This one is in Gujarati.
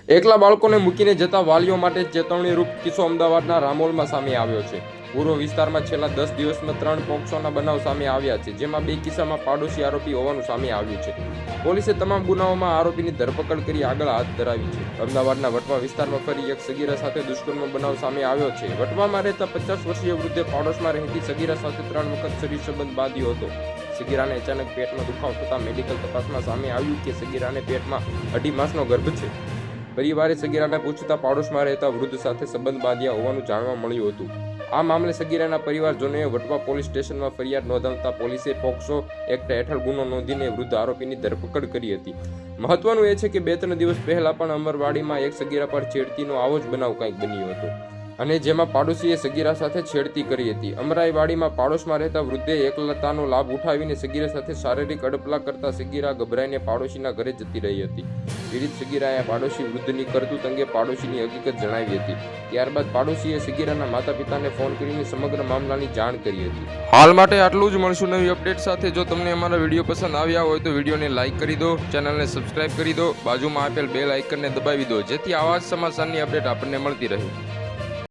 એકલા બાળકોને મૂકીને જતા વાલીઓ માટે ચેતવણીરૂપ કિસ્સો અમદાવાદના રામોલમાં સામે આવ્યો છે। પૂર્વ વિસ્તારમાં છેલ્લા 10 દિવસમાં 3 પોક્સોના બનાવ સામે આવ્યા છે, જેમાં 2 કિસ્સામાં પાડોશી આરોપી હોવાનું સામે આવ્યું છે। પોલીસે તમામ ગુનાઓમાં આરોપીની ધરપકડ કરી આગળ હાથ ધરાવી છે। અમદાવાદના વટવા વિસ્તારમાં ફરી એક સગીરા સાથે દુષ્કર્મનો બનાવ સામે આવ્યો છે। વટવામાં રહેતા 50 વર્ષીય વૃદ્ધે પાડોશમાં રહેતી સગીરા સાથે 3 વખત શરીર સંબંધ બાંધ્યો હતો। સગીરાને અચાનક પેટમાં દુખાવો થતાં મેડિકલ તપાસમાં સામે આવ્યું કે સગીરાને પેટમાં 2.5 માસનો ગર્ભ છે। પરિવારે સગીરાને પૂછતા પાડોશમાં રહેતા વૃદ્ધ સાથે સંબંધ બાંધ્યા હોવાનું જાણવા મળ્યું હતું। આ મામલે સગીરાના પરિવારજનોએ વટવા પોલીસ સ્ટેશનમાં ફરિયાદ નોંધાવતા પોલીસે પોક્સો એક્ટ હેઠળ ગુનો નોંધીને વૃદ્ધ આરોપીની ધરપકડ કરી હતી। મહત્વનું એ છે કે 2-3 દિવસ પહેલા પણ અમરવાડીમાં એક સગીરા પર છેડતીનો આવો જ બનાવ કંઈક બન્યો હતો અને જેમાં પાડોશીએ સગીરા સાથે છેડતી કરી હતી। અમરાઈવાડીમાં પાડોશમાં રહેતા વૃદ્ધે એકલતાનો લાભ ઉઠાવીને સગીરા સાથે શારીરિક અડપલા કરતા સગીરા ગભરાઈને પાડોશીના ઘરે જતી રહી હતી। પીડિત સગીરાએ પાડોશી વૃદ્ધની કરતૂત અંગે પાડોશીની હકીકત જણાવી હતી। ત્યારબાદ પાડોશીએ સગીરાના માતા પિતાને ફોન કરીને સમગ્ર મામલાની જાણ કરી હતી। હાલ માટે આટલું જ, મળશું નવી અપડેટ સાથે। જો તમને અમારા વિડીયો પસંદ આવ્યા હોય તો વિડીયોને લાઇક કરી દો, ચેનલને સબસ્ક્રાઇબ કરી દો, બાજુમાં આપેલ બેલ આઇકનને દબાવી દો, જેથી આવા જ સમાચારની અપડેટ આપણને મળતી રહે।